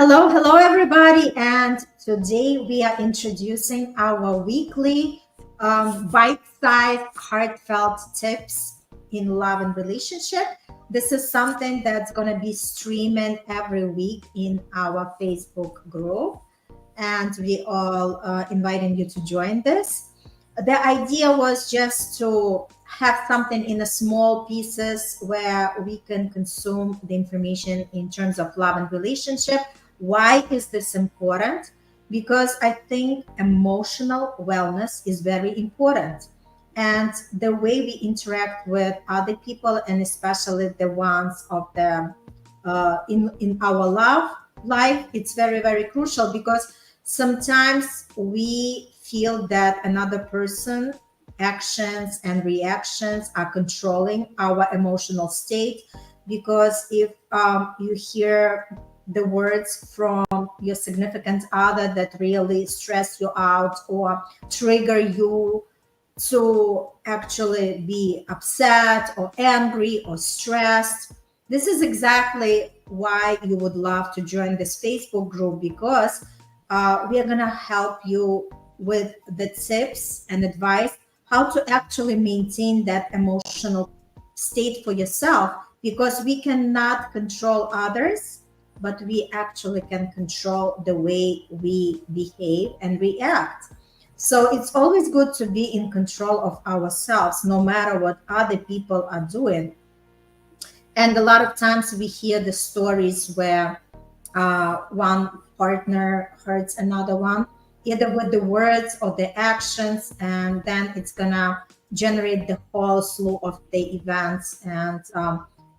Hello, everybody. And today we are introducing our weekly bite-sized, heartfelt tips in love and relationship. This is something that's going to be streaming every week in our Facebook group. And we all inviting you to join this. The idea was just to have something in a small pieces where we can consume the information in terms of love and relationship. Why is this important? Because I think emotional wellness is very important. And the way we interact with other people, and especially the ones of the in our love life, it's very crucial because sometimes we feel that another person actions and reactions are controlling our emotional state. Because if you hear the words from your significant other that really stress you out or trigger you to actually be upset or angry or stressed, this is exactly why you would love to join this Facebook group, because we are going to help you with the tips and advice how to actually maintain that emotional state for yourself, because we cannot control others, but we actually can control the way we behave and react. So it's always good to be in control of ourselves, no matter what other people are doing. And a lot of times we hear the stories where one partner hurts another one, either with the words or the actions, and then it's gonna generate the whole slew of the events and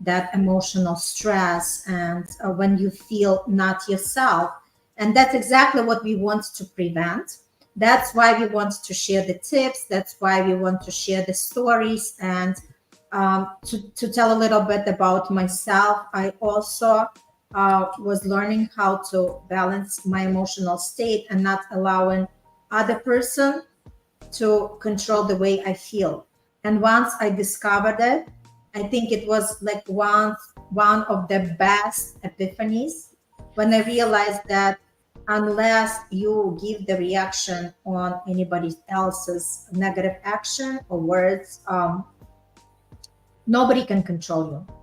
that emotional stress, and when you feel not yourself. And that's exactly what we want to prevent. That's why we want to share the tips. That's why we want to share the stories. And to tell a little bit about myself, I also was learning how to balance my emotional state and not allowing other person to control the way I feel. And once I discovered it, I think it was like one of the best epiphanies when I realized that unless you give the reaction on anybody else's negative action or words, nobody can control you.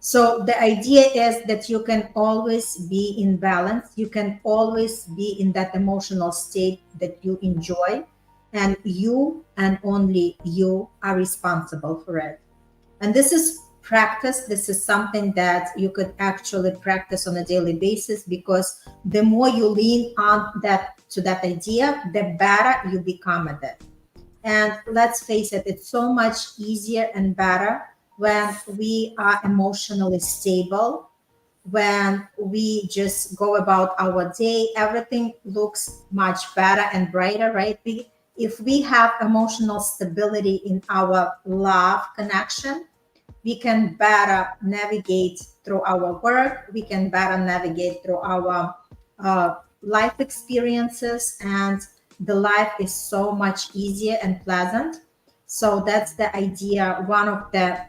So the idea is that you can always be in balance. You can always be in that emotional state that you enjoy, and you and only you are responsible for it. And this is practice. This is something that you could actually practice on a daily basis, because the more you lean on that to that idea, the better you become at it. And let's face it, it's so much easier and better when we are emotionally stable, when we just go about our day, everything looks much better and brighter, right? If we have emotional stability in our love connection, we can better navigate through our work, we can better navigate through our life experiences, and the life is so much easier and pleasant. So that's the idea. One of the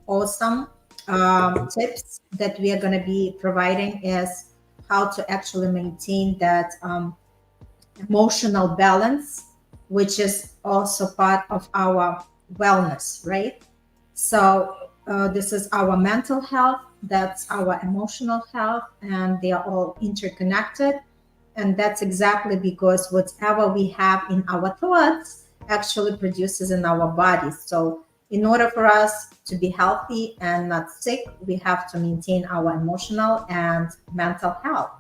awesome tips that we are going to be providing is how to actually maintain that emotional balance, which is also part of our wellness, right? So this is our mental health, that's our emotional health, and they are all interconnected. And that's exactly because whatever we have in our thoughts actually produces in our bodies. So in order for us to be healthy and not sick, we have to maintain our emotional and mental health.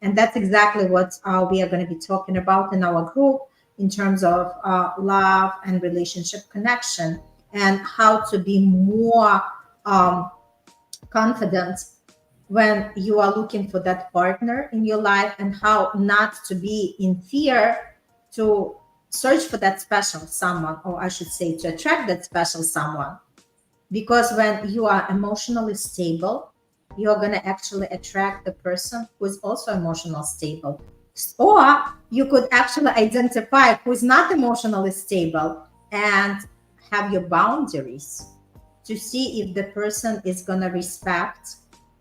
And that's exactly what we are going to be talking about in our group in terms of love and relationship connection, and how to be more um, confident when you are looking for that partner in your life, and how not to be in fear to search for that special someone, or I should say to attract that special someone. Because when you are emotionally stable, you're going to actually attract the person who is also emotionally stable. Or you could actually identify who is not emotionally stable and have your boundaries to see if the person is going to respect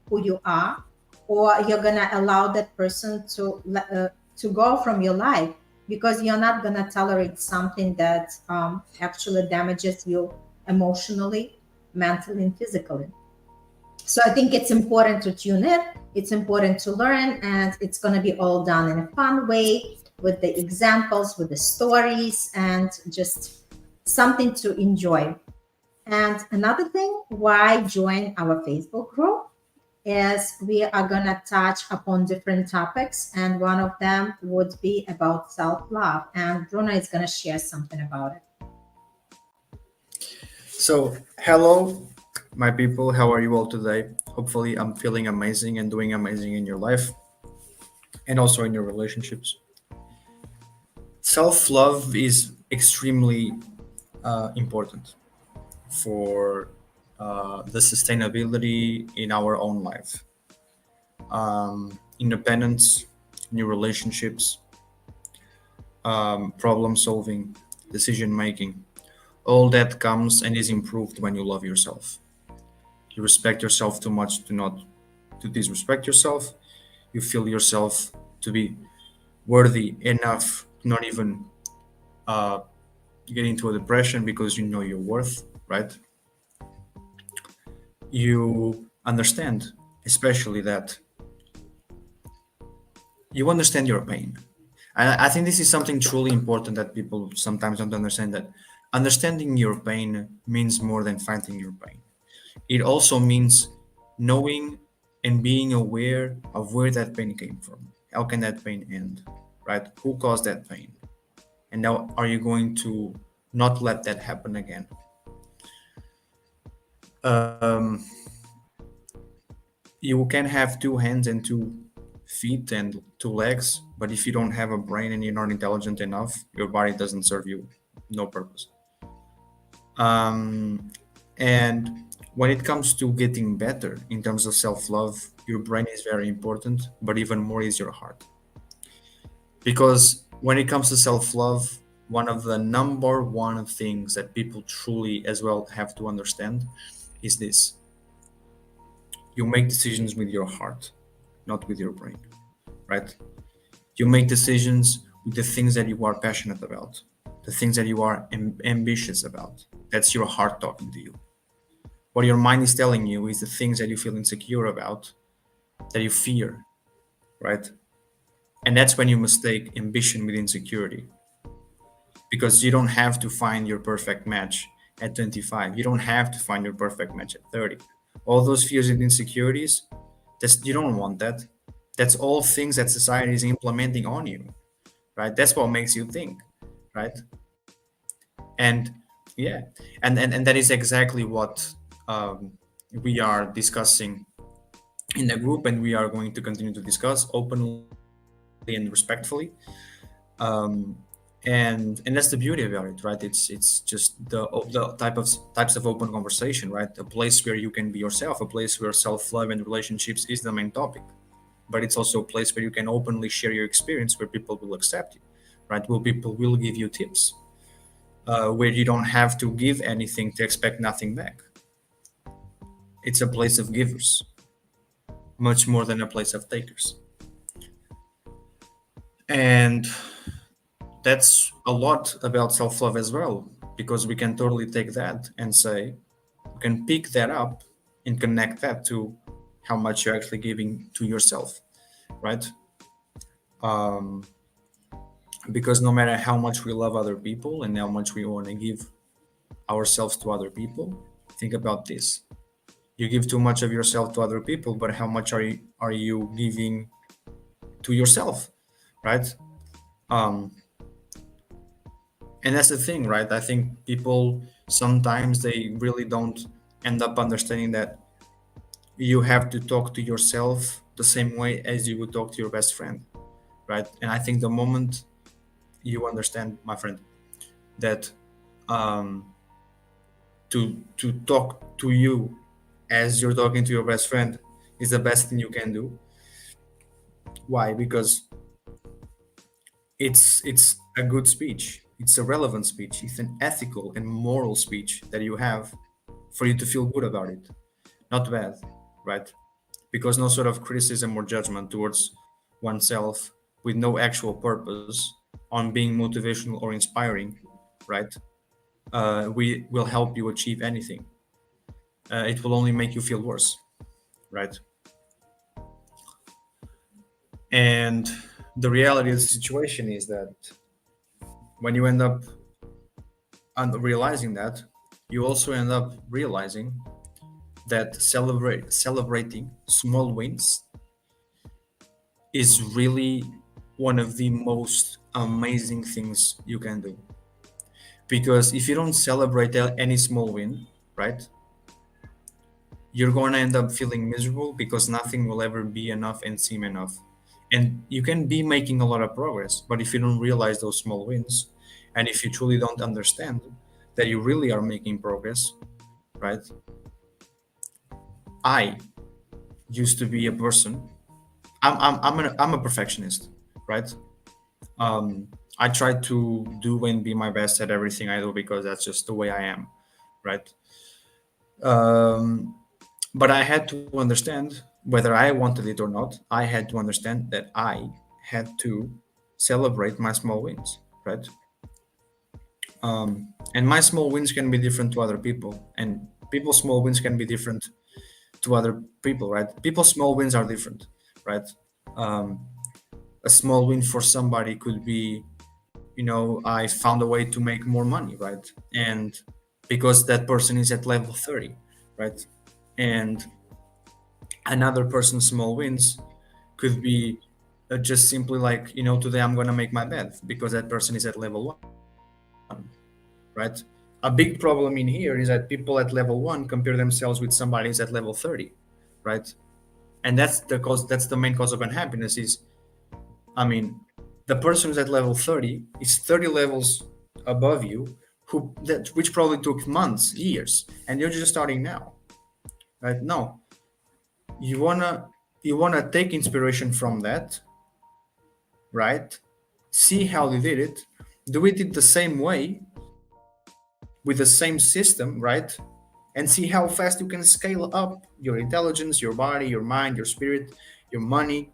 who you are, or you're gonna allow that person to go from your life, because you're not gonna tolerate something that actually damages you emotionally, mentally, and physically. So I think it's important to tune in. It's important to learn, and it's going to be all done in a fun way with the examples, with the stories, and just something to enjoy. And another thing, why join our Facebook group is we are going to touch upon different topics, and one of them would be about self-love. And Bruna is going to share something about it. So, hello, my people. How are you all today? Hopefully, I'm feeling amazing and doing amazing in your life and also in your relationships. Self love is extremely important for the sustainability in our own life. Independence, new relationships, problem solving, decision making. All that comes and is improved when you love yourself. You respect yourself too much to not to disrespect yourself. You feel yourself to be worthy enough to not even uh, get into a depression because you know your worth, right? You understand, especially that you understand your pain. And I think this is something truly important that people sometimes don't understand, that understanding your pain means more than fighting your pain. It also means knowing and being aware of where that pain came from. How can that pain end? Right? Who caused that pain? And now, are you going to not let that happen again? Um, you can have two hands and two feet and two legs, but if you don't have a brain and you're not intelligent enough, your body doesn't serve you no purpose. Um, and when it comes to getting better in terms of self love, your brain is very important, but even more is your heart. Because when it comes to self love, one of the number one things that people truly as well have to understand is this: you make decisions with your heart, not with your brain, right? You make decisions with the things that you are passionate about, the things that you are ambitious about. That's your heart talking to you. What your mind is telling you is the things that you feel insecure about, that you fear, right? And that's when you mistake ambition with insecurity, because you don't have to find your perfect match at 25. You don't have to find your perfect match at 30. All those fears and insecurities, you don't want that. That's all things that society is implementing on you, right? That's what makes you think, right? And yeah, and that is exactly what we are discussing in the group, and we are going to continue to discuss openly and respectfully. And that's the beauty about it, right? It's just the types of open conversation, right? A place where you can be yourself, a place where self-love and relationships is the main topic, but it's also a place where you can openly share your experience, where people will accept you, right? Where people will give you tips, where you don't have to give anything to expect nothing back. It's a place of givers, much more than a place of takers. And that's a lot about self love as well, because we can totally take that and say, you can pick that up and connect that to how much you're actually giving to yourself, right? Um, because no matter how much we love other people and how much we want to give ourselves to other people, think about this. You give too much of yourself to other people, but how much are you giving to yourself, right? Um, and that's the thing, right? I think people sometimes they really don't end up understanding that you have to talk to yourself the same way as you would talk to your best friend, right? And I think the moment you understand, my friend, that um, to talk to you as you're talking to your best friend is the best thing you can do. Why? Because it's a good speech. It's a relevant speech. It's an ethical and moral speech that you have for you to feel good about it, not bad, right? because no sort of criticism or judgment towards oneself with no actual purpose on being motivational or inspiring, right? We will help you achieve anything. It will only make you feel worse, right? And the reality of the situation is that when you end up realizing that, you also end up realizing that celebrating small wins is really one of the most amazing things you can do. Because if you don't celebrate any small win, right, you're going to end up feeling miserable because nothing will ever be enough and seem enough. And you can be making a lot of progress, but if you don't realize those small wins, and if you truly don't understand that you really are making progress, right? I used to be a person. I'm a perfectionist, right? I try to do and be my best at everything I do because that's just the way I am, right? Um, but I had to understand whether I wanted it or not. I had to understand that I had to celebrate my small wins, right? And my small wins can be different to other people, and people's small wins can be different to other people, right? People's small wins are different, right? Um, a small win for somebody could be, I found a way to make more money, right? And because that person is at level 30, right? And another person's small wins could be just simply like, today I'm going to make my bed because that person is at level 1, right? A big problem in here is that people at level 1 compare themselves with somebody who's at level 30, right? And that's the main cause of unhappiness is, I mean, the person who's at level 30 is 30 levels above you, which probably took months, years, and you're just starting now, right? No, you wanna take inspiration from that, right? See how they did it, do it the same way with the same system, right? And see how fast you can scale up your intelligence, your body, your mind, your spirit, your money,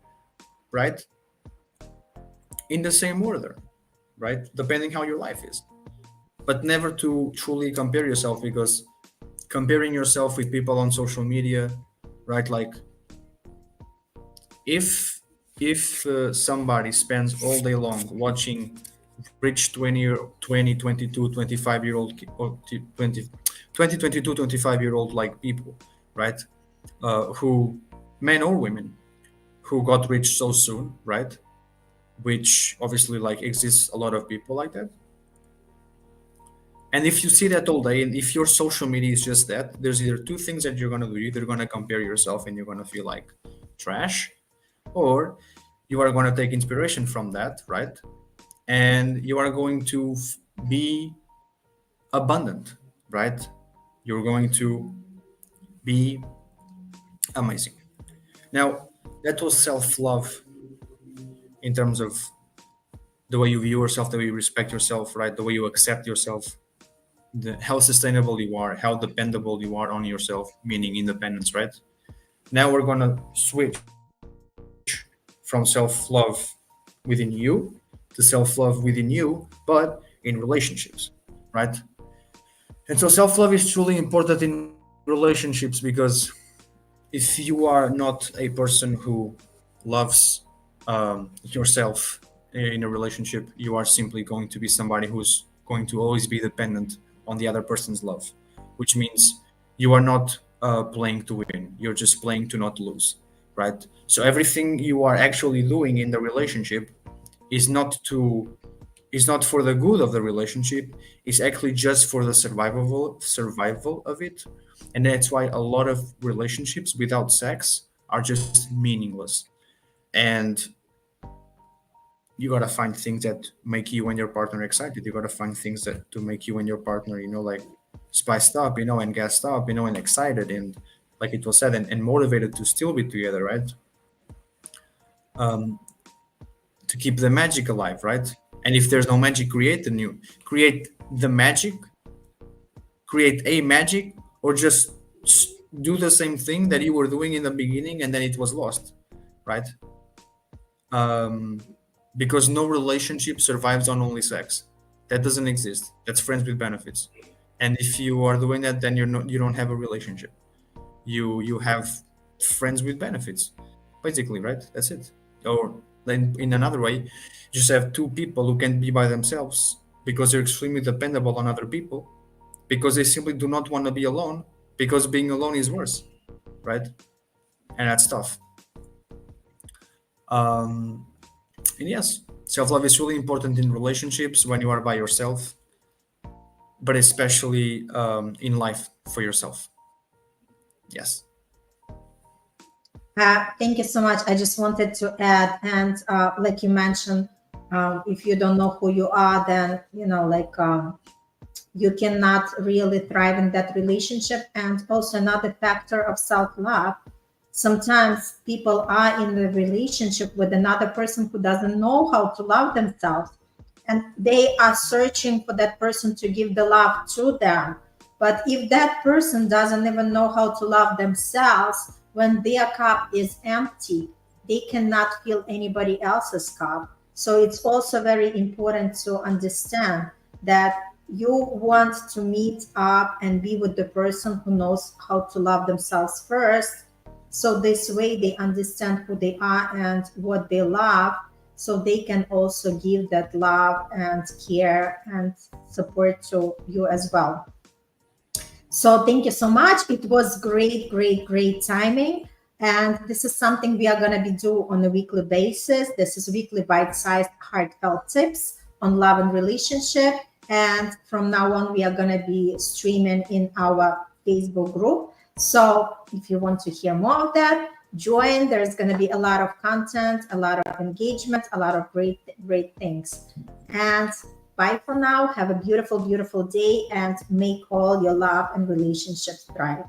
right? In the same order, right? Depending how your life is. But never to truly compare yourself, because comparing yourself with people on social media, right? Like if somebody spends all day long watching rich 20, 22, 25 year old or 20, 22, 25-year-old like people, right? Who, men or women, who got rich so soon, right? Which obviously like exists a lot of people like that. And if you see that all day, and if your social media is just that, there's either two things that you're gonna do. You're either gonna compare yourself and you're gonna feel like trash, or you are gonna take inspiration from that, right? And you are going to be abundant, right? You're going to be amazing. Now, that was self-love in terms of the way you view yourself, the way you respect yourself, right? The way you accept yourself, how sustainable you are, how dependable you are on yourself, meaning independence, right? Now we're gonna switch from self-love within you to self-love within you, but in relationships, right? And so self-love is truly important in relationships, because if you are not a person who loves yourself in a relationship, you are simply going to be somebody who's going to always be dependent on the other person's love, which means you are not playing to win. You're just playing to not lose, right? So everything you are actually doing in the relationship is not for the good of the relationship. It's actually just for the survival of it. And that's why a lot of relationships without sex are just meaningless. And you gotta find things that make you and your partner excited. You gotta find things that to make you and your partner, like spiced up, and gassed up, and excited, and like it was said, and motivated to still be together, right? To keep the magic alive, right? And if there's no magic, create the magic, create a magic, or just do the same thing that you were doing in the beginning and then it was lost, right? um, because no relationship survives on only sex. That doesn't exist. That's friends with benefits. And if you are doing that, then you don't have a relationship. You have friends with benefits, basically, right? That's it. Or then in another way, you just have two people who can be by themselves because they're extremely dependable on other people because they simply do not want to be alone because being alone is worse, right? And that's tough. Um, And yes, self love is really important in relationships when you are by yourself, but especially in life for yourself. Yes. Thank you so much. I just wanted to add, and like you mentioned, if you don't know who you are, then you cannot really thrive in that relationship. And also another factor of self-love. Sometimes people are in a relationship with another person who doesn't know how to love themselves, and they are searching for that person to give the love to them. But if that person doesn't even know how to love themselves, when their cup is empty, they cannot fill anybody else's cup. So it's also very important to understand that you want to meet up and be with the person who knows how to love themselves first. So this way they understand who they are and what they love, so they can also give that love and care and support to you as well. So thank you so much. It was great timing. And this is something we are going to be do on a weekly basis. This is weekly bite-sized heartfelt tips on love and relationship. And from now on, we are going to be streaming in our Facebook group. So if you want to hear more of that, join. There's going to be a lot of content, a lot of engagement, a lot of great things. And bye for now. Have a beautiful day and make all your love and relationships thrive.